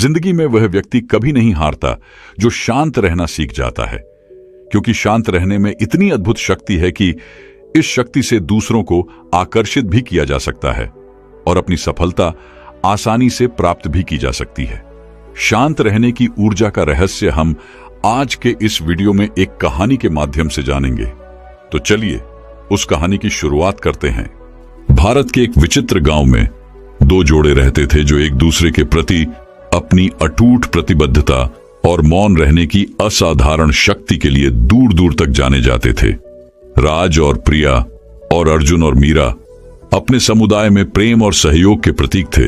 जिंदगी में वह व्यक्ति कभी नहीं हारता जो शांत रहना सीख जाता है, क्योंकि शांत रहने में इतनी अद्भुत शक्ति है कि इस शक्ति से दूसरों को आकर्षित भी किया जा सकता है और अपनी सफलता आसानी से प्राप्त भी की जा सकती है। शांत रहने की ऊर्जा का रहस्य हम आज के इस वीडियो में एक कहानी के माध्यम से जानेंगे। तो चलिए उस कहानी की शुरुआत करते हैं। भारत के एक विचित्र गांव में दो जोड़े रहते थे जो एक दूसरे के प्रति अपनी अटूट प्रतिबद्धता और मौन रहने की असाधारण शक्ति के लिए दूर दूर तक जाने जाते थे। राज और प्रिया और अर्जुन और मीरा अपने समुदाय में प्रेम और सहयोग के प्रतीक थे।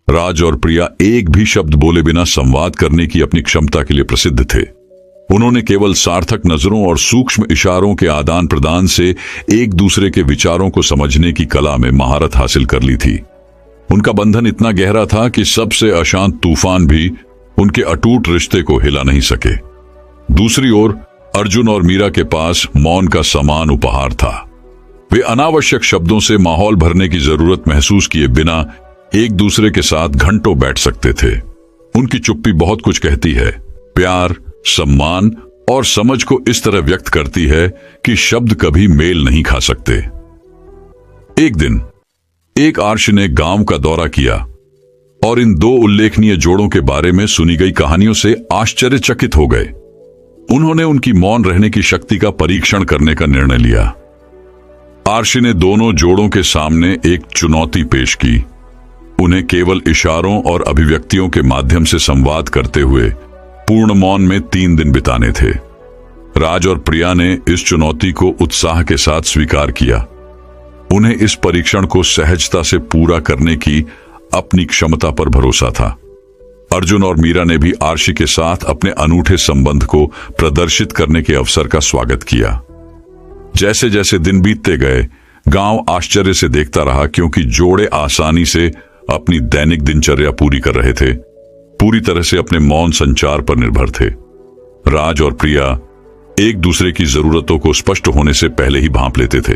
राज और प्रिया एक भी शब्द बोले बिना संवाद करने की अपनी क्षमता के लिए प्रसिद्ध थे। उन्होंने केवल सार्थक नजरों और सूक्ष्म इशारों के आदान प्रदान से एक दूसरे के विचारों को समझने की कला में महारत हासिल कर ली थी। उनका बंधन इतना गहरा था कि सबसे अशांत तूफान भी उनके अटूट रिश्ते को हिला नहीं सके। दूसरी ओर अर्जुन और मीरा के पास मौन का समान उपहार था। वे अनावश्यक शब्दों से माहौल भरने की जरूरत महसूस किए बिना एक दूसरे के साथ घंटों बैठ सकते थे। उनकी चुप्पी बहुत कुछ कहती है, प्यार, सम्मान और समझ को इस तरह व्यक्त करती है कि शब्द कभी मेल नहीं खा सकते। एक दिन एक आर्ष ने गांव का दौरा किया और इन दो उल्लेखनीय जोड़ों के बारे में सुनी गई कहानियों से आश्चर्यचकित हो गए। उन्होंने उनकी मौन रहने की शक्ति का परीक्षण करने का निर्णय लिया। आर्ष ने दोनों जोड़ों के सामने एक चुनौती पेश की। उन्हें केवल इशारों और अभिव्यक्तियों के माध्यम से संवाद करते हुए पूर्ण मौन में 3 दिन बिताने थे। राज और प्रिया ने इस चुनौती को उत्साह के साथ स्वीकार किया। उन्हें इस परीक्षण को सहजता से पूरा करने की अपनी क्षमता पर भरोसा था। अर्जुन और मीरा ने भी आर्षी के साथ अपने अनूठे संबंध को प्रदर्शित करने के अवसर का स्वागत किया। जैसे जैसे दिन बीतते गए, गांव आश्चर्य से देखता रहा, क्योंकि जोड़े आसानी से अपनी दैनिक दिनचर्या पूरी कर रहे थे, पूरी तरह से अपने मौन संचार पर निर्भर थे। राज और प्रिया एक दूसरे की जरूरतों को स्पष्ट होने से पहले ही भांप लेते थे,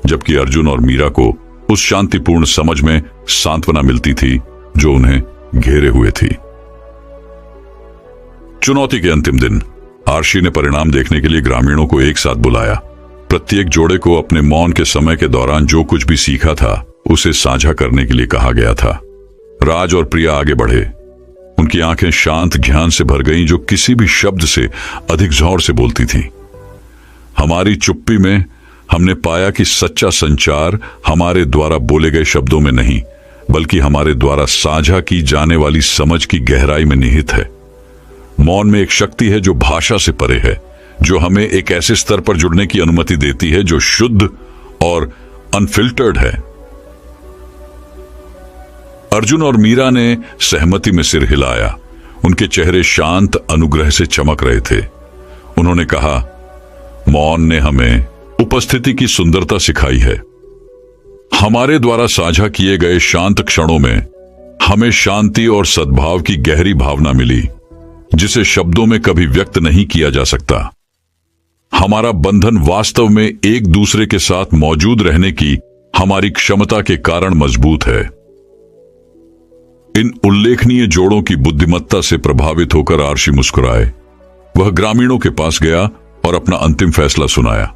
जबकि अर्जुन और मीरा को उस शांतिपूर्ण समझ में सांत्वना मिलती थी जो उन्हें घेरे हुए थी। चुनौती के अंतिम दिन आर्षी ने परिणाम देखने के लिए ग्रामीणों को एक साथ बुलाया। प्रत्येक जोड़े को अपने मौन के समय के दौरान जो कुछ भी सीखा था उसे साझा करने के लिए कहा गया था। राज और प्रिया आगे बढ़े। उनकी आंखें शांत ज्ञान से भर गईं, जो किसी भी शब्द से अधिक जोर से बोलती थीं। हमारी चुप्पी में हमने पाया कि सच्चा संचार हमारे द्वारा बोले गए शब्दों में नहीं, बल्कि हमारे द्वारा साझा की जाने वाली समझ की गहराई में निहित है। मौन में एक शक्ति है जो भाषा से परे है, जो हमें एक ऐसे स्तर पर जुड़ने की अनुमति देती है जो शुद्ध और अनफिल्टर्ड है। अर्जुन और मीरा ने सहमति में सिर हिलाया। उनके चेहरे शांत अनुग्रह से चमक रहे थे। उन्होंने कहा, मौन ने हमें उपस्थिति की सुंदरता सिखाई है। हमारे द्वारा साझा किए गए शांत क्षणों में हमें शांति और सद्भाव की गहरी भावना मिली, जिसे शब्दों में कभी व्यक्त नहीं किया जा सकता। हमारा बंधन वास्तव में एक दूसरे के साथ मौजूद रहने की हमारी क्षमता के कारण मजबूत है। इन उल्लेखनीय जोड़ों की बुद्धिमत्ता से प्रभावित होकर आर्षी मुस्कुराए। वह ग्रामीणों के पास गया और अपना अंतिम फैसला सुनाया।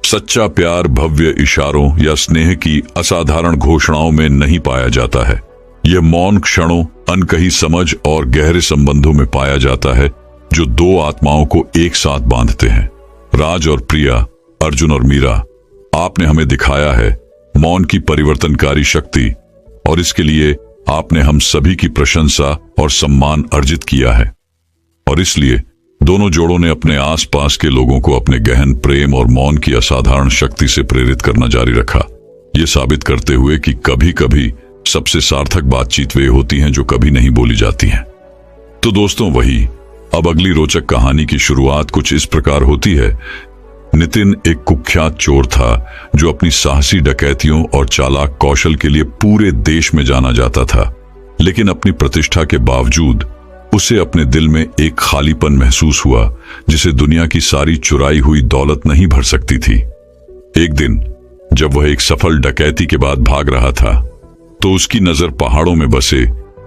सच्चा प्यार भव्य इशारों या स्नेह की असाधारण घोषणाओं में नहीं पाया जाता है। यह मौन क्षणों, अनकही समझ और गहरे संबंधों में पाया जाता है, जो दो आत्माओं को एक साथ बांधते हैं। राज और प्रिया, अर्जुन और मीरा, आपने हमें दिखाया है मौन की परिवर्तनकारी शक्ति, और इसके लिए आपने हम सभी की प्रशंसा और सम्मान अर्जित किया है। और इसलिए दोनों जोड़ों ने अपने आसपास के लोगों को अपने गहन प्रेम और मौन की असाधारण शक्ति से प्रेरित करना जारी रखा, ये साबित करते हुए कि कभी कभी सबसे सार्थक बातचीत वे होती हैं जो कभी नहीं बोली जाती हैं। तो दोस्तों, वही अब अगली रोचक कहानी की शुरुआत कुछ इस प्रकार होती है। नितिन एक कुख्यात चोर था जो अपनी साहसी डकैतियों और चालाक कौशल के लिए पूरे देश में जाना जाता था, लेकिन अपनी प्रतिष्ठा के बावजूद उसे अपने दिल में एक खालीपन महसूस हुआ जिसे दुनिया की सारी चुराई हुई दौलत नहीं भर सकती थी। एक दिन जब वह एक सफल डकैती के बाद भाग रहा था, तो उसकी नजर पहाड़ों में बसे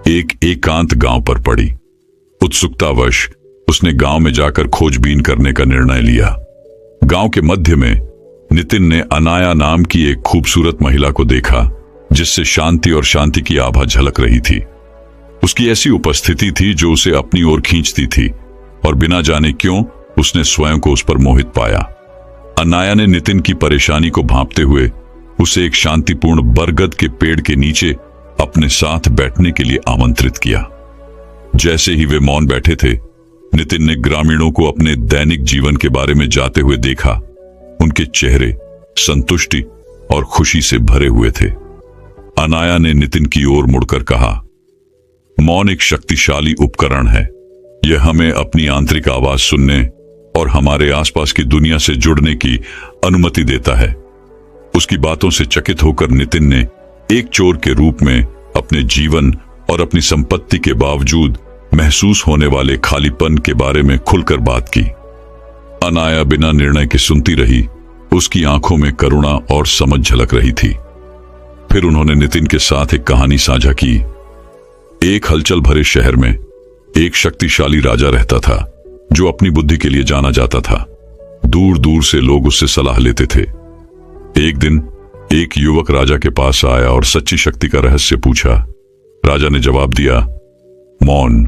एक एकांत गांव पर पड़ी। उत्सुकतावश उसने गांव में जाकर खोजबीन करने का निर्णय लिया। गांव के मध्य में नितिन ने अनाया नाम की एक खूबसूरत महिला को देखा, जिससे शांति और शांति की आभा झलक रही थी। उसकी ऐसी उपस्थिति थी जो उसे अपनी ओर खींचती थी, और बिना जाने क्यों उसने स्वयं को उस पर मोहित पाया। अनाया ने नितिन की परेशानी को भांपते हुए उसे एक शांतिपूर्ण बरगद के पेड़ के नीचे अपने साथ बैठने के लिए आमंत्रित किया। जैसे ही वे मौन बैठे थे, नितिन ने ग्रामीणों को अपने दैनिक जीवन के बारे में जाते हुए देखा। उनके चेहरे संतुष्टि और खुशी से भरे हुए थे। अनाया ने नितिन की ओर मुड़कर कहा, मौन एक शक्तिशाली उपकरण है। यह हमें अपनी आंतरिक आवाज सुनने और हमारे आसपास की दुनिया से जुड़ने की अनुमति देता है। उसकी बातों से चकित होकर नितिन ने एक चोर के रूप में अपने जीवन और अपनी संपत्ति के बावजूद महसूस होने वाले खालीपन के बारे में खुलकर बात की। अनाया बिना निर्णय के सुनती रही। उसकी आंखों में करुणा और समझ झलक रही थी। फिर उन्होंने नितिन के साथ एक कहानी साझा की। एक हलचल भरे शहर में एक शक्तिशाली राजा रहता था, जो अपनी बुद्धि के लिए जाना जाता था। दूर दूर से लोग उससे सलाह लेते थे। एक दिन एक युवक राजा के पास आया और सच्ची शक्ति का रहस्य पूछा। राजा ने जवाब दिया, मौन।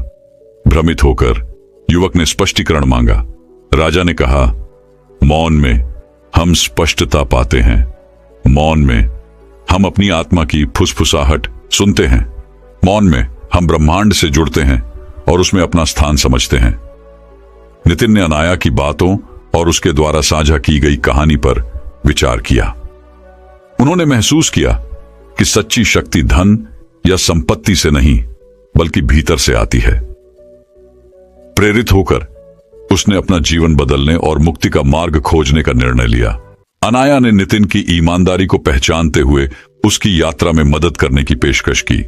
भ्रमित होकर युवक ने स्पष्टीकरण मांगा। राजा ने कहा, मौन में हम स्पष्टता पाते हैं। मौन में हम अपनी आत्मा की फुसफुसाहट सुनते हैं। मौन में हम ब्रह्मांड से जुड़ते हैं और उसमें अपना स्थान समझते हैं। नितिन ने अनाया की बातों और उसके द्वारा साझा की गई कहानी पर विचार किया। उन्होंने महसूस किया कि सच्ची शक्ति धन या संपत्ति से नहीं, बल्कि भीतर से आती है। प्रेरित होकर उसने अपना जीवन बदलने और मुक्ति का मार्ग खोजने का निर्णय लिया। अनाया ने नितिन की ईमानदारी को पहचानते हुए उसकी यात्रा में मदद करने की पेशकश की।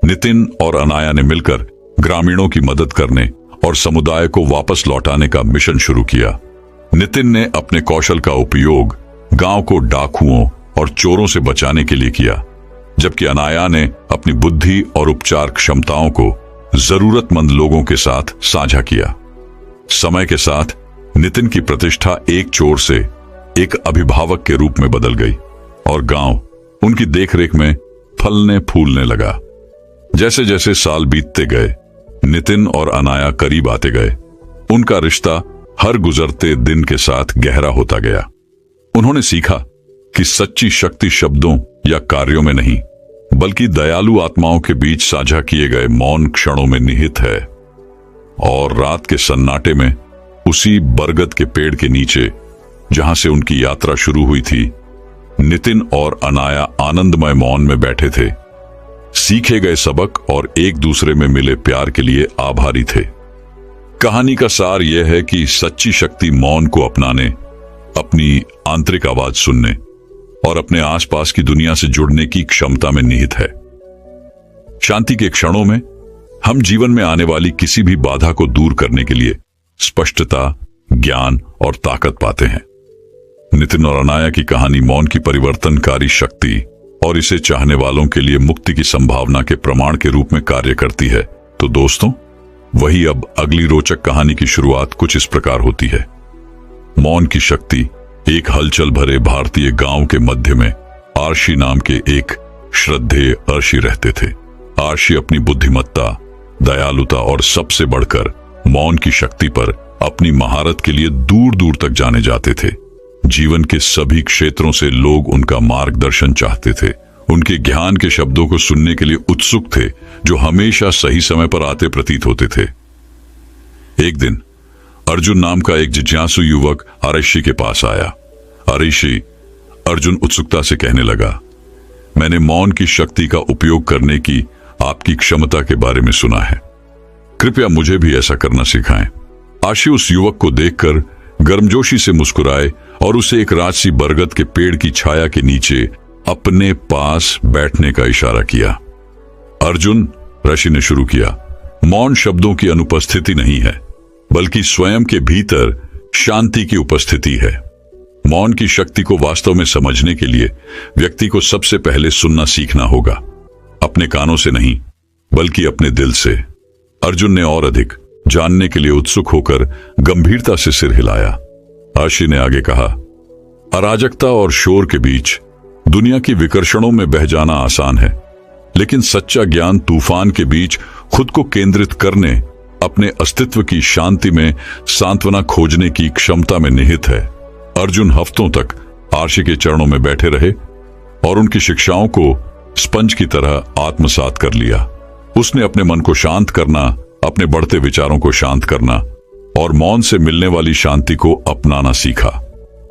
नितिन और अनाया ने मिलकर ग्रामीणों की मदद करने और समुदाय को वापस लौटाने का मिशन शुरू किया। नितिन ने अपने कौशल का उपयोग गांव को डाकुओं और चोरों से बचाने के लिए किया, जबकि अनाया ने अपनी बुद्धि और उपचार क्षमताओं को जरूरतमंद लोगों के साथ साझा किया। समय के साथ नितिन की प्रतिष्ठा एक चोर से एक अभिभावक के रूप में बदल गई और गांव उनकी देखरेख में फलने फूलने लगा। जैसे जैसे साल बीतते गए, नितिन और अनाया करीब आते गए। उनका रिश्ता हर गुजरते दिन के साथ गहरा होता गया। उन्होंने सीखा कि सच्ची शक्ति शब्दों या कार्यों में नहीं, बल्कि दयालु आत्माओं के बीच साझा किए गए मौन क्षणों में निहित है। और रात के सन्नाटे में उसी बरगद के पेड़ के नीचे, जहां से उनकी यात्रा शुरू हुई थी, नितिन और अनाया आनंदमय मौन में बैठे थे, सीखे गए सबक और एक दूसरे में मिले प्यार के लिए आभारी थे। कहानी का सार यह है कि सच्ची शक्ति मौन को अपनाने, अपनी आंतरिक आवाज सुनने और अपने आसपास की दुनिया से जुड़ने की क्षमता में निहित है। शांति के क्षणों में हम जीवन में आने वाली किसी भी बाधा को दूर करने के लिए स्पष्टता, ज्ञान और ताकत पाते हैं। नितिन और अनाया की कहानी मौन की परिवर्तनकारी शक्ति और इसे चाहने वालों के लिए मुक्ति की संभावना के प्रमाण के रूप में कार्य करती है। तो दोस्तों, वही अब अगली रोचक कहानी की शुरुआत कुछ इस प्रकार होती है। मौन की शक्ति। एक हलचल भरे भारतीय गांव के मध्य में आर्शी नाम के एक श्रद्धेय अर्षि रहते थे। आर्शी अपनी बुद्धिमत्ता, दयालुता और सबसे बढ़कर मौन की शक्ति पर अपनी महारत के लिए दूर दूर तक जाने जाते थे। जीवन के सभी क्षेत्रों से लोग उनका मार्गदर्शन चाहते थे, उनके ज्ञान के शब्दों को सुनने के लिए उत्सुक थे, जो हमेशा सही समय पर आते प्रतीत होते थे। एक दिन अर्जुन नाम का एक जिज्ञासु युवक आर्षि के पास आया। आर्षि, अर्जुन उत्सुकता से कहने लगा, मैंने मौन की शक्ति का उपयोग करने की आपकी क्षमता के बारे में सुना है, कृपया मुझे भी ऐसा करना सिखाएं। आर्षि उस युवक को देखकर गर्मजोशी से मुस्कुराए और उसे एक राजसी बरगद के पेड़ की छाया के नीचे अपने पास बैठने का इशारा किया। अर्जुन, ऋषि ने शुरू किया, मौन शब्दों की अनुपस्थिति नहीं है, बल्कि स्वयं के भीतर शांति की उपस्थिति है। मौन की शक्ति को वास्तव में समझने के लिए व्यक्ति को सबसे पहले सुनना सीखना होगा। अपने कानों से नहीं, बल्कि अपने दिल से। अर्जुन ने और अधिक जानने के लिए उत्सुक होकर गंभीरता से सिर हिलाया। आर्शी ने आगे कहा, अराजकता और शोर के बीच दुनिया की विकर्षणों में बह जाना आसान है, लेकिन सच्चा ज्ञान तूफान के बीच खुद को केंद्रित करने, अपने अस्तित्व की शांति में सांत्वना खोजने की क्षमता में निहित है। अर्जुन हफ्तों तक आर्शी के चरणों में बैठे रहे और उनकी शिक्षाओं को स्पंज की तरह आत्मसात कर लिया। उसने अपने मन को शांत करना, अपने बढ़ते विचारों को शांत करना और मौन से मिलने वाली शांति को अपनाना सीखा।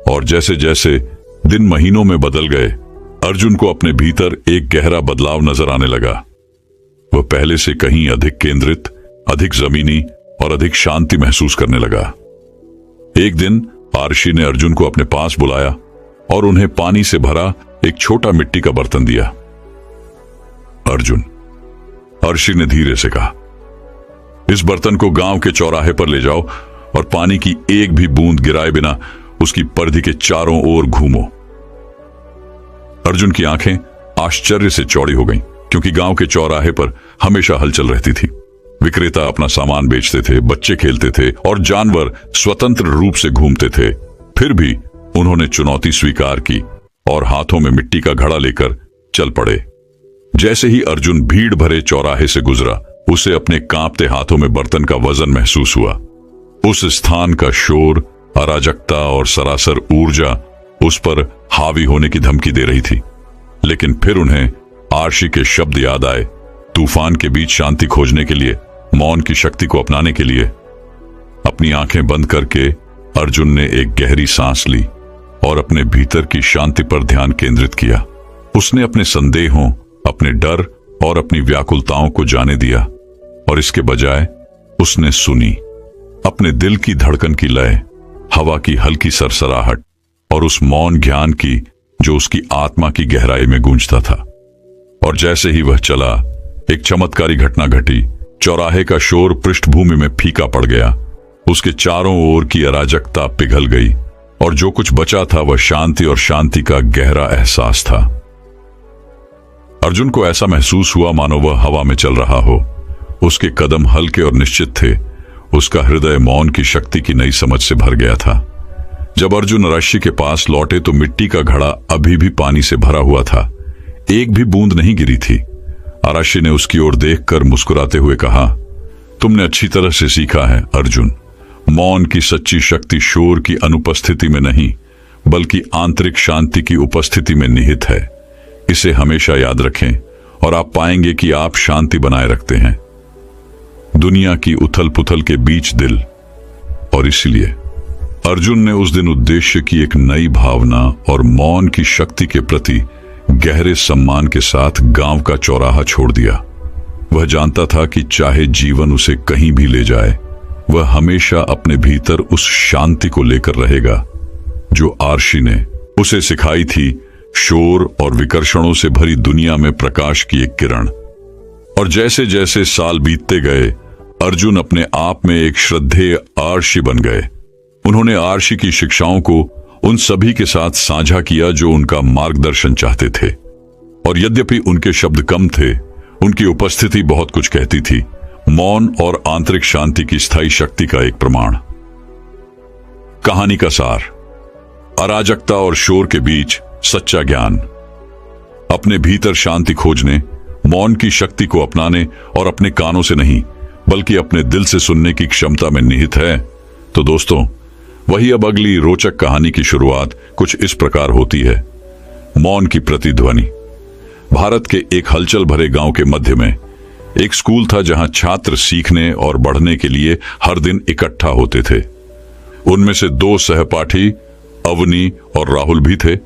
और जैसे जैसे दिन महीनों में बदल गए, अर्जुन को अपने भीतर एक गहरा बदलाव नजर आने लगा। वह पहले से कहीं अधिक केंद्रित, अधिक जमीनी और अधिक शांति महसूस करने लगा। एक दिन आर्शी ने अर्जुन को अपने पास बुलाया और उन्हें पानी से भरा एक छोटा मिट्टी का बर्तन दिया। अर्जुन, आर्शी ने धीरे से कहा, इस बर्तन को गांव के चौराहे पर ले जाओ और पानी की एक भी बूंद गिराए बिना उसकी परिधि के चारों ओर घूमो। अर्जुन की आंखें आश्चर्य से चौड़ी हो गईं, क्योंकि गांव के चौराहे पर हमेशा हलचल रहती थी। विक्रेता अपना सामान बेचते थे, बच्चे खेलते थे और जानवर स्वतंत्र रूप से घूमते थे। फिर भी उन्होंने चुनौती स्वीकार की और हाथों में मिट्टी का घड़ा लेकर चल पड़े। जैसे ही अर्जुन भीड़ भरे चौराहे से गुजरा, उसे अपने कांपते हाथों में बर्तन का वजन महसूस हुआ। उस स्थान का शोर, अराजकता और सरासर ऊर्जा उस पर हावी होने की धमकी दे रही थी। लेकिन फिर उन्हें आर्शी के शब्द याद आए, तूफान के बीच शांति खोजने के लिए, मौन की शक्ति को अपनाने के लिए। अपनी आंखें बंद करके अर्जुन ने एक गहरी सांस ली और अपने भीतर की शांति पर ध्यान केंद्रित किया। उसने अपने संदेहों, अपने डर और अपनी व्याकुलताओं को जाने दिया और इसके बजाय उसने सुनी अपने दिल की धड़कन की लय, हवा की हल्की सरसराहट और उस मौन ज्ञान की जो उसकी आत्मा की गहराई में गूंजता था। और जैसे ही वह चला, एक चमत्कारी घटना घटी। चौराहे का शोर पृष्ठभूमि में फीका पड़ गया। उसके चारों ओर की अराजकता पिघल गई और जो कुछ बचा था वह शांति और शांति का गहरा एहसास था। अर्जुन को ऐसा महसूस हुआ मानो वह हवा में चल रहा हो। उसके कदम हल्के और निश्चित थे। उसका हृदय मौन की शक्ति की नई समझ से भर गया था। जब अर्जुन आर्शी के पास लौटे तो मिट्टी का घड़ा अभी भी पानी से भरा हुआ था। एक भी बूंद नहीं गिरी थी। आर्शी ने उसकी ओर देखकर मुस्कुराते हुए कहा, तुमने अच्छी तरह से सीखा है अर्जुन। मौन की सच्ची शक्ति शोर की अनुपस्थिति में नहीं, बल्कि आंतरिक शांति की उपस्थिति में निहित है। इसे हमेशा याद रखें और आप पाएंगे कि आप शांति बनाए रखते हैं दुनिया की उथल पुथल के बीच दिल। और इसलिए अर्जुन ने उस दिन उद्देश्य की एक नई भावना और मौन की शक्ति के प्रति गहरे सम्मान के साथ गांव का चौराहा छोड़ दिया। वह जानता था कि चाहे जीवन उसे कहीं भी ले जाए, वह हमेशा अपने भीतर उस शांति को लेकर रहेगा जो आर्शी ने उसे सिखाई थी। शोर और विकर्षणों से भरी दुनिया में प्रकाश की एक किरण। और जैसे जैसे साल बीतते गए, अर्जुन अपने आप में एक श्रद्धेय आर्शी बन गए। उन्होंने आर्शी की शिक्षाओं को उन सभी के साथ साझा किया जो उनका मार्गदर्शन चाहते थे। और यद्यपि उनके शब्द कम थे, उनकी उपस्थिति बहुत कुछ कहती थी। मौन और आंतरिक शांति की स्थायी शक्ति का एक प्रमाण। कहानी का सार, अराजकता और शोर के बीच सच्चा ज्ञान। अपने भीतर शांति खोजने, मौन की शक्ति को अपनाने और अपने कानों से नहीं बल्कि अपने दिल से सुनने की क्षमता में निहित है। तो दोस्तों, वही अब अगली रोचक कहानी की शुरुआत कुछ इस प्रकार होती है। मौन की प्रतिध्वनि। भारत के एक हलचल भरे गांव के मध्य में एक स्कूल था जहां छात्र सीखने और बढ़ने के लिए हर दिन इकट्ठा होते थे। उनमें से दो सहपाठी अवनी और राहुल भी थे,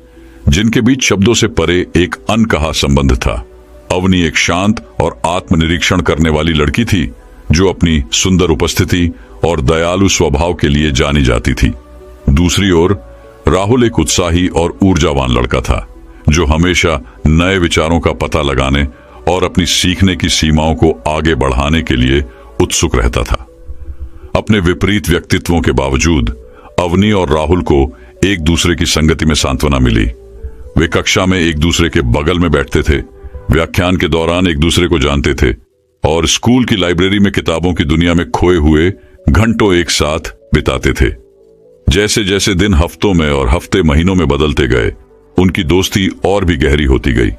जिनके बीच शब्दों से परे एक अनकहा संबंध था। अवनी एक शांत और आत्मनिरीक्षण करने वाली लड़की थी जो अपनी सुंदर उपस्थिति और दयालु स्वभाव के लिए जानी जाती थी। दूसरी ओर राहुल एक उत्साही और ऊर्जावान लड़का था जो हमेशा नए विचारों का पता लगाने और अपनी सीखने की सीमाओं को आगे बढ़ाने के लिए उत्सुक रहता था। अपने विपरीत व्यक्तित्वों के बावजूद अवनी और राहुल को एक दूसरे की संगति में सांत्वना मिली। वे कक्षा में एक दूसरे के बगल में बैठते थे, व्याख्यान के दौरान एक दूसरे को जानते थे और स्कूल की लाइब्रेरी में किताबों की दुनिया में खोए हुए घंटों एक साथ बिताते थे। जैसे जैसे दिन हफ्तों में और हफ्ते महीनों में बदलते गए, उनकी दोस्ती और भी गहरी होती गई।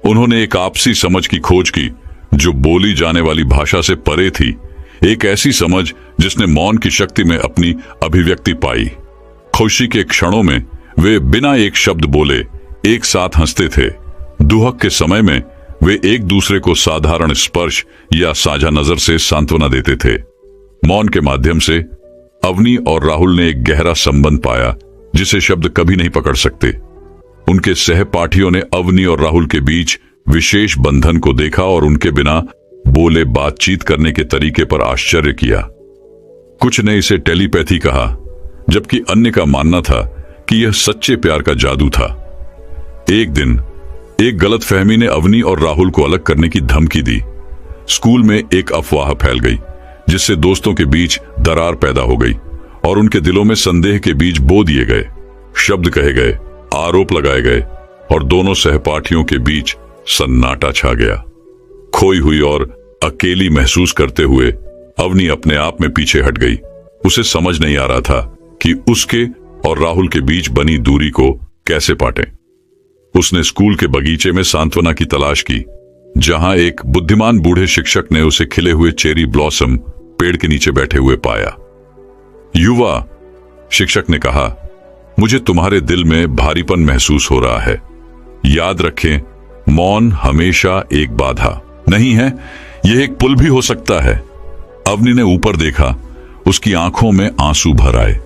उन्होंने एक आपसी समझ की खोज की जो बोली जाने वाली भाषा से परे थी, एक ऐसी समझ जिसने मौन की शक्ति में अपनी अभिव्यक्ति पाई। खुशी के क्षणों में वे बिना एक शब्द बोले एक साथ हंसते थे। दुहक के समय में वे एक दूसरे को साधारण स्पर्श या साझा नजर से सांत्वना देते थे। मौन के माध्यम से अवनी और राहुल ने एक गहरा संबंध पाया जिसे शब्द कभी नहीं पकड़ सकते। उनके सहपाठियों ने अवनी और राहुल के बीच विशेष बंधन को देखा और उनके बिना बोले बातचीत करने के तरीके पर आश्चर्य किया। कुछ ने इसे टेलीपैथी कहा, जबकि अन्य का मानना था कि यह सच्चे प्यार का जादू था। एक दिन एक गलतफहमी ने अवनी और राहुल को अलग करने की धमकी दी। स्कूल में एक अफवाह फैल गई जिससे दोस्तों के बीच दरार पैदा हो गई और उनके दिलों में संदेह के बीज बो दिए गए। शब्द कहे गए, आरोप लगाए गए और दोनों सहपाठियों के बीच सन्नाटा छा गया। खोई हुई और अकेली महसूस करते हुए अवनी अपने आप में पीछे हट गई। उसे समझ नहीं आ रहा था कि उसके और राहुल के बीच बनी दूरी को कैसे पाटे। उसने स्कूल के बगीचे में सांत्वना की तलाश की, जहां एक बुद्धिमान बूढ़े शिक्षक ने उसे खिले हुए चेरी ब्लॉसम पेड़ के नीचे बैठे हुए पाया। युवा, शिक्षक ने कहा, मुझे तुम्हारे दिल में भारीपन महसूस हो रहा है। याद रखें, मौन हमेशा एक बाधा नहीं है, यह एक पुल भी हो सकता है। अवनी ने ऊपर देखा, उसकी आंखों में आंसू भर आए।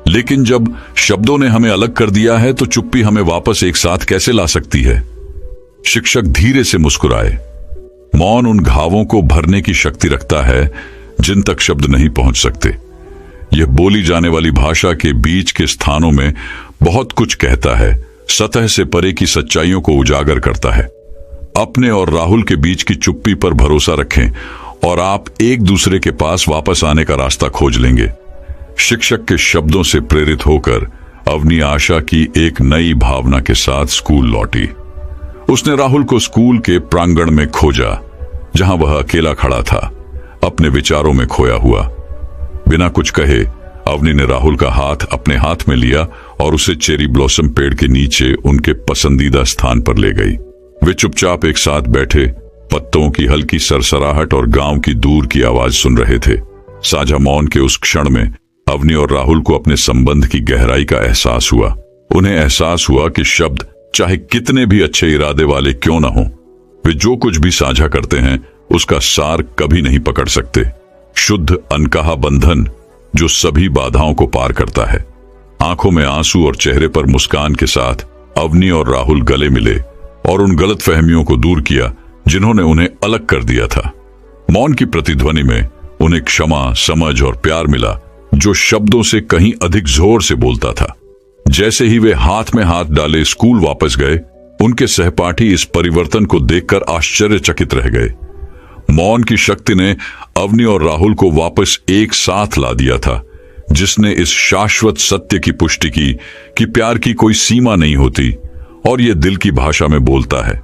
लेकिन जब शब्दों ने हमें अलग कर दिया है तो चुप्पी हमें वापस एक साथ कैसे ला सकती है? शिक्षक धीरे से मुस्कुराए। मौन उन घावों को भरने की शक्ति रखता है जिन तक शब्द नहीं पहुंच सकते। यह बोली जाने वाली भाषा के बीच के स्थानों में बहुत कुछ कहता है, सतह से परे की सच्चाइयों को उजागर करता है। अपने और राहुल के बीच की चुप्पी पर भरोसा रखें और आप एक दूसरे के पास वापस आने का रास्ता खोज लेंगे। शिक्षक के शब्दों से प्रेरित होकर अवनी आशा की एक नई भावना के साथ स्कूल लौटी। उसने राहुल को स्कूल के प्रांगण में खोजा, जहां वह अकेला खड़ा था, अपने विचारों में खोया हुआ। बिना कुछ कहे अवनी ने राहुल का हाथ अपने हाथ में लिया और उसे चेरी ब्लॉसम पेड़ के नीचे उनके पसंदीदा स्थान पर ले गई। वे चुपचाप एक साथ बैठे, पत्तों की हल्की सरसराहट और गांव की दूर की आवाज सुन रहे थे। साझा मौन के उस क्षण में अवनी और राहुल को अपने संबंध की गहराई का एहसास हुआ। उन्हें एहसास हुआ कि शब्द चाहे कितने भी अच्छे इरादे वाले क्यों न हो, वे जो कुछ भी साझा करते हैं उसका सार कभी नहीं पकड़ सकते। शुद्ध अनकहा बंधन जो सभी बाधाओं को पार करता है। आंखों में आंसू और चेहरे पर मुस्कान के साथ अवनी और राहुल गले मिले और उन गलतफहमियों को दूर किया जिन्होंने उन्हें अलग कर दिया था। मौन की प्रतिध्वनि में उन्हें क्षमा, समझ और प्यार मिला जो शब्दों से कहीं अधिक जोर से बोलता था। जैसे ही वे हाथ में हाथ डाले स्कूल वापस गए, उनके सहपाठी इस परिवर्तन को देखकर आश्चर्यचकित रह गए। मौन की शक्ति ने अवनी और राहुल को वापस एक साथ ला दिया था, जिसने इस शाश्वत सत्य की पुष्टि की कि प्यार की कोई सीमा नहीं होती और यह दिल की भाषा में बोलता है।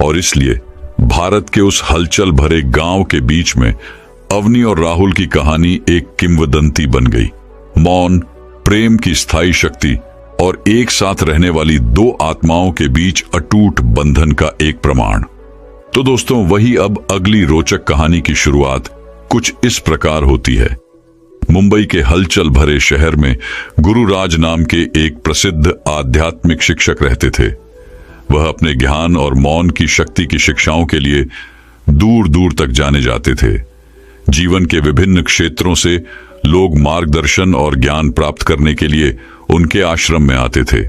और इसलिए भारत के उस हलचल भरे गांव के बीच में अवनी और राहुल की कहानी एक किंवदंती बन गई। मौन, प्रेम की स्थायी शक्ति और एक साथ रहने वाली दो आत्माओं के बीच अटूट बंधन का एक प्रमाण। तो दोस्तों, वही अब अगली रोचक कहानी की शुरुआत कुछ इस प्रकार होती है। मुंबई के हलचल भरे शहर में गुरुराज नाम के एक प्रसिद्ध आध्यात्मिक शिक्षक रहते थे। वह अपने ज्ञान और मौन की शक्ति की शिक्षाओं के लिए दूर दूर तक जाने जाते थे। जीवन के विभिन्न क्षेत्रों से लोग मार्गदर्शन और ज्ञान प्राप्त करने के लिए उनके आश्रम में आते थे।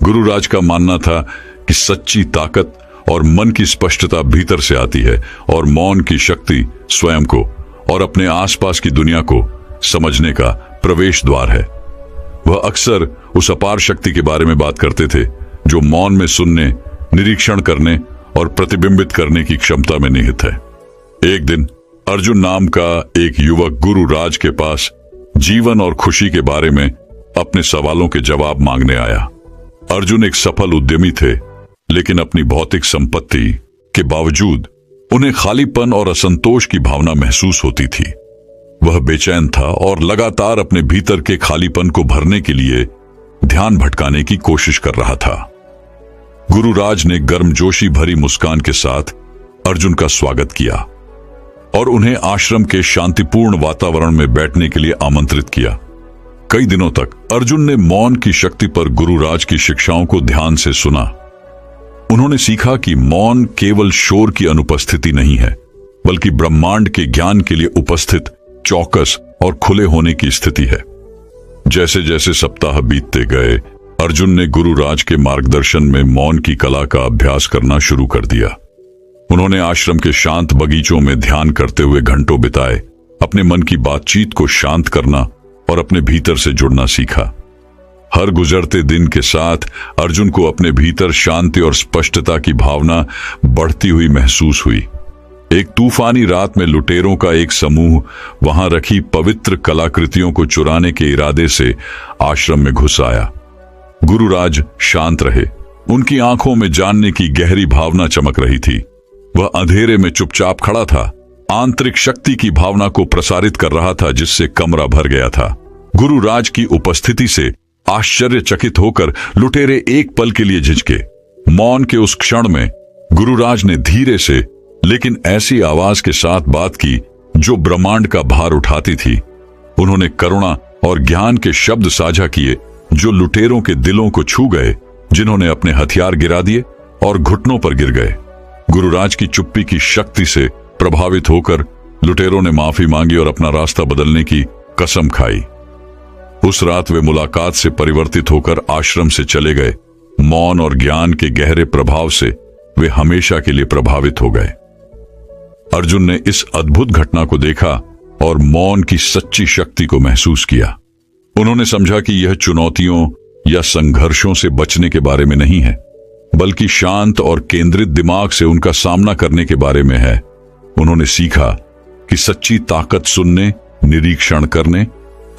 गुरुराज का मानना था कि सच्ची ताकत और मन की स्पष्टता भीतर से आती है और मौन की शक्ति स्वयं को और अपने आसपास की दुनिया को समझने का प्रवेश द्वार है। वह अक्सर उस अपार शक्ति के बारे में बात करते थे जो मौन में सुनने, निरीक्षण करने और प्रतिबिंबित करने की क्षमता में निहित है। एक दिन अर्जुन नाम का एक युवक गुरुराज के पास जीवन और खुशी के बारे में अपने सवालों के जवाब मांगने आया। अर्जुन एक सफल उद्यमी थे, लेकिन अपनी भौतिक संपत्ति के बावजूद उन्हें खालीपन और असंतोष की भावना महसूस होती थी। वह बेचैन था और लगातार अपने भीतर के खालीपन को भरने के लिए ध्यान भटकाने की कोशिश कर रहा था। गुरुराज ने गर्मजोशी भरी मुस्कान के साथ अर्जुन का स्वागत किया और उन्हें आश्रम के शांतिपूर्ण वातावरण में बैठने के लिए आमंत्रित किया। कई दिनों तक अर्जुन ने मौन की शक्ति पर गुरुराज की शिक्षाओं को ध्यान से सुना। उन्होंने सीखा कि मौन केवल शोर की अनुपस्थिति नहीं है, बल्कि ब्रह्मांड के ज्ञान के लिए उपस्थित चौकस और खुले होने की स्थिति है। जैसे जैसे सप्ताह बीतते गए, अर्जुन ने गुरुराज के मार्गदर्शन में मौन की कला का अभ्यास करना शुरू कर दिया। उन्होंने आश्रम के शांत बगीचों में ध्यान करते हुए घंटों बिताए, अपने मन की बातचीत को शांत करना और अपने भीतर से जुड़ना सीखा। हर गुजरते दिन के साथ अर्जुन को अपने भीतर शांति और स्पष्टता की भावना बढ़ती हुई महसूस हुई। एक तूफानी रात में लुटेरों का एक समूह वहां रखी पवित्र कलाकृतियों को चुराने के इरादे से आश्रम में घुस आया। गुरुराज शांत रहे। उनकी आंखों में जानने की गहरी भावना चमक रही थी। वह अंधेरे में चुपचाप खड़ा था, आंतरिक शक्ति की भावना को प्रसारित कर रहा था, जिससे कमरा भर गया था। गुरुराज की उपस्थिति से आश्चर्यचकित होकर लुटेरे एक पल के लिए झिझके। मौन के उस क्षण में गुरुराज ने धीरे से लेकिन ऐसी आवाज के साथ बात की जो ब्रह्मांड का भार उठाती थी। उन्होंने करुणा और ज्ञान के शब्द साझा किए जो लुटेरों के दिलों को छू गए, जिन्होंने अपने हथियार गिरा दिए और घुटनों पर गिर गए। गुरुराज की चुप्पी की शक्ति से प्रभावित होकर लुटेरों ने माफी मांगी और अपना रास्ता बदलने की कसम खाई। उस रात वे मुलाकात से परिवर्तित होकर आश्रम से चले गए। मौन और ज्ञान के गहरे प्रभाव से वे हमेशा के लिए प्रभावित हो गए। अर्जुन ने इस अद्भुत घटना को देखा और मौन की सच्ची शक्ति को महसूस किया। उन्होंने समझा कि यह चुनौतियों या संघर्षों से बचने के बारे में नहीं है, बल्कि शांत और केंद्रित दिमाग से उनका सामना करने के बारे में है। उन्होंने सीखा कि सच्ची ताकत सुनने, निरीक्षण करने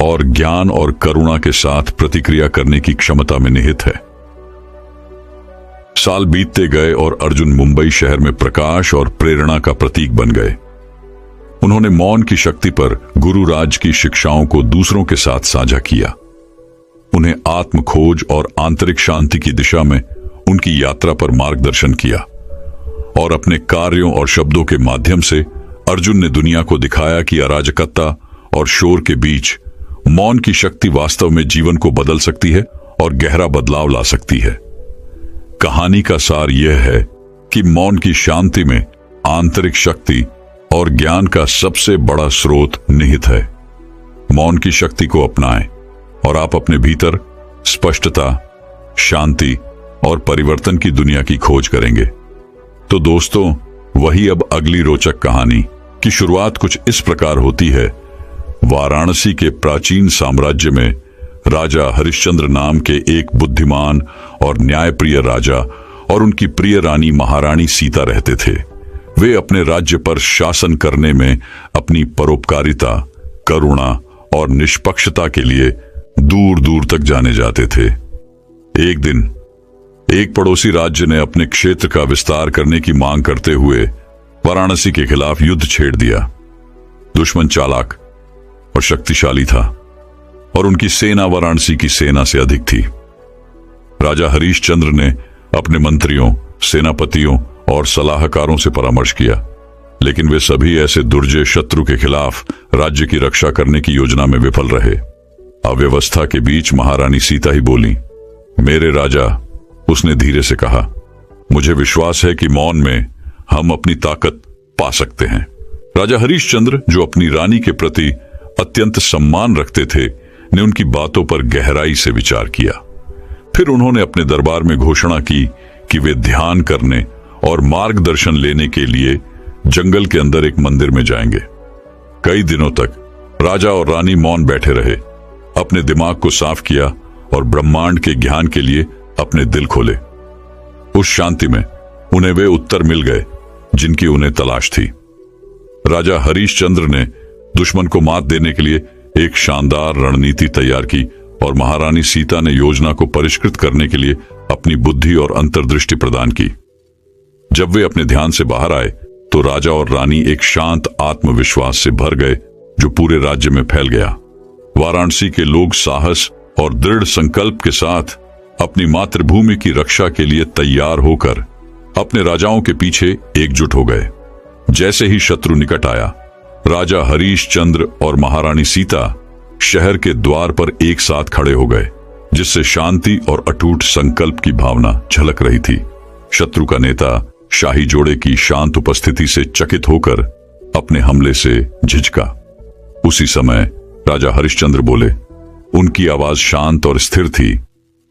और ज्ञान और करुणा के साथ प्रतिक्रिया करने की क्षमता में निहित है। साल बीतते गए और अर्जुन मुंबई शहर में प्रकाश और प्रेरणा का प्रतीक बन गए। उन्होंने मौन की शक्ति पर गुरुराज की शिक्षाओं को दूसरों के साथ साझा किया। उन्हें आत्म खोज और आंतरिक शांति की दिशा में उनकी यात्रा पर मार्गदर्शन किया और अपने कार्यों और शब्दों के माध्यम से अर्जुन ने दुनिया को दिखाया कि अराजकता और शोर के बीच मौन की शक्ति वास्तव में जीवन को बदल सकती है और गहरा बदलाव ला सकती है। कहानी का सार यह है कि मौन की शांति में आंतरिक शक्ति और ज्ञान का सबसे बड़ा स्रोत निहित है। मौन की शक्ति को अपनाएं और आप अपने भीतर स्पष्टता, शांति और परिवर्तन की दुनिया की खोज करेंगे। तो दोस्तों, वही अब अगली रोचक कहानी की शुरुआत कुछ इस प्रकार होती है। वाराणसी के प्राचीन साम्राज्य में राजा हरिश्चंद्र नाम के एक बुद्धिमान और न्यायप्रिय राजा और उनकी प्रिय रानी महारानी सीता रहते थे। वे अपने राज्य पर शासन करने में अपनी परोपकारिता, करुणा और निष्पक्षता के लिए दूर दूर तक जाने जाते थे। एक दिन एक पड़ोसी राज्य ने अपने क्षेत्र का विस्तार करने की मांग करते हुए वाराणसी के खिलाफ युद्ध छेड़ दिया। दुश्मन चालाक और शक्तिशाली था और उनकी सेना वाराणसी की सेना से अधिक थी। राजा हरिश्चंद्र ने अपने मंत्रियों, सेनापतियों और सलाहकारों से परामर्श किया, लेकिन वे सभी ऐसे दुर्जय शत्रु के खिलाफ राज्य की रक्षा करने की योजना में विफल रहे। अव्यवस्था के बीच महारानी सीता ही बोली, मेरे राजा, उसने धीरे से कहा, मुझे विश्वास है कि मौन में हम अपनी ताकत पा सकते हैं। राजा हरिश्चंद्र, जो अपनी रानी के प्रति अत्यंत सम्मान रखते थे, ने उनकी बातों पर गहराई से विचार किया। फिर उन्होंने अपने दरबार में घोषणा की कि वे ध्यान करने और मार्गदर्शन लेने के लिए जंगल के अंदर एक मंदिर में जाएंगे। कई दिनों तक राजा और रानी मौन बैठे रहे, अपने दिमाग को साफ किया और ब्रह्मांड के ज्ञान के लिए अपने दिल खोले। उस शांति में उन्हें वे उत्तर मिल गए जिनकी उन्हें तलाश थी। राजा हरिश्चंद्र ने दुश्मन को मात देने के लिए एक शानदार रणनीति तैयार की और महारानी सीता ने योजना को परिष्कृत करने के लिए अपनी बुद्धि और अंतर्दृष्टि प्रदान की। जब वे अपने ध्यान से बाहर आए तो राजा और रानी एक शांत आत्मविश्वास से भर गए जो पूरे राज्य में फैल गया। वाराणसी के लोग साहस और दृढ़ संकल्प के साथ अपनी मातृभूमि की रक्षा के लिए तैयार होकर अपने राजाओं के पीछे एकजुट हो गए। जैसे ही शत्रु निकट आया, राजा हरिश्चंद्र और महारानी सीता शहर के द्वार पर एक साथ खड़े हो गए, जिससे शांति और अटूट संकल्प की भावना झलक रही थी। शत्रु का नेता शाही जोड़े की शांत उपस्थिति से चकित होकर अपने हमले से झिझका। उसी समय राजा हरिश्चंद्र बोले। उनकी आवाज शांत और स्थिर थी।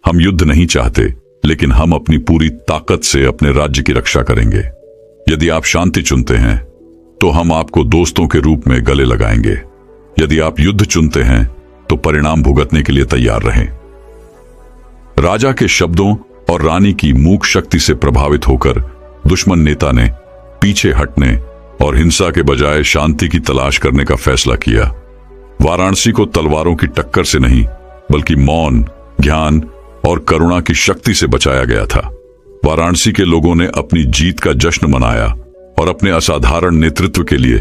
हम युद्ध नहीं चाहते, लेकिन हम अपनी पूरी ताकत से अपने राज्य की रक्षा करेंगे। यदि आप शांति चुनते हैं तो हम आपको दोस्तों के रूप में गले लगाएंगे। यदि आप युद्ध चुनते हैं तो परिणाम भुगतने के लिए तैयार रहें। राजा के शब्दों और रानी की मूक शक्ति से प्रभावित होकर दुश्मन नेता ने पीछे हटने और हिंसा के बजाय शांति की तलाश करने का फैसला किया। वाराणसी को तलवारों की टक्कर से नहीं, बल्कि मौन, ज्ञान और करुणा की शक्ति से बचाया गया था। वाराणसी के लोगों ने अपनी जीत का जश्न मनाया और अपने असाधारण नेतृत्व के लिए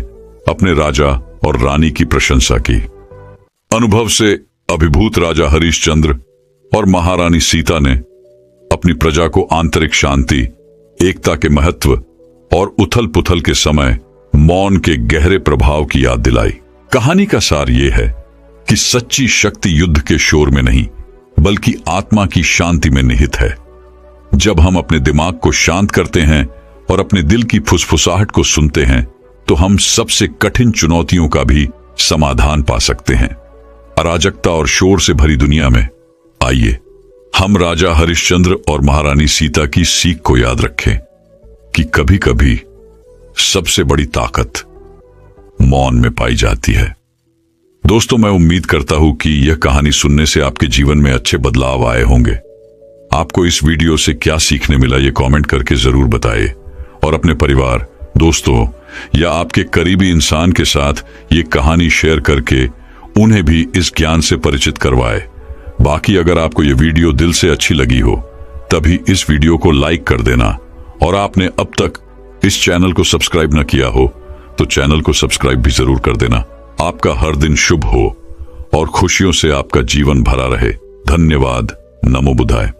अपने राजा और रानी की प्रशंसा की। अनुभव से अभिभूत राजा हरिश्चंद्र और महारानी सीता ने अपनी प्रजा को आंतरिक शांति, एकता के महत्व और उथल पुथल के समय मौन के गहरे प्रभाव की याद दिलाई। कहानी का सार यह है कि सच्ची शक्ति युद्ध के शोर में नहीं, बल्कि आत्मा की शांति में निहित है। जब हम अपने दिमाग को शांत करते हैं और अपने दिल की फुसफुसाहट को सुनते हैं, तो हम सबसे कठिन चुनौतियों का भी समाधान पा सकते हैं। अराजकता और शोर से भरी दुनिया में आइए हम राजा हरिश्चंद्र और महारानी सीता की सीख को याद रखें कि कभी कभी सबसे बड़ी ताकत मौन में पाई जाती है। दोस्तों, मैं उम्मीद करता हूं कि यह कहानी सुनने से आपके जीवन में अच्छे बदलाव आए होंगे। आपको इस वीडियो से क्या सीखने मिला, ये कमेंट करके जरूर बताइए और अपने परिवार, दोस्तों या आपके करीबी इंसान के साथ ये कहानी शेयर करके उन्हें भी इस ज्ञान से परिचित करवाए। बाकी अगर आपको ये वीडियो दिल से अच्छी लगी हो, तभी इस वीडियो को लाइक कर देना, और आपने अब तक इस चैनल को सब्सक्राइब न किया हो तो चैनल को सब्सक्राइब भी जरूर कर देना। आपका हर दिन शुभ हो और खुशियों से आपका जीवन भरा रहे। धन्यवाद। नमो बुद्धाय।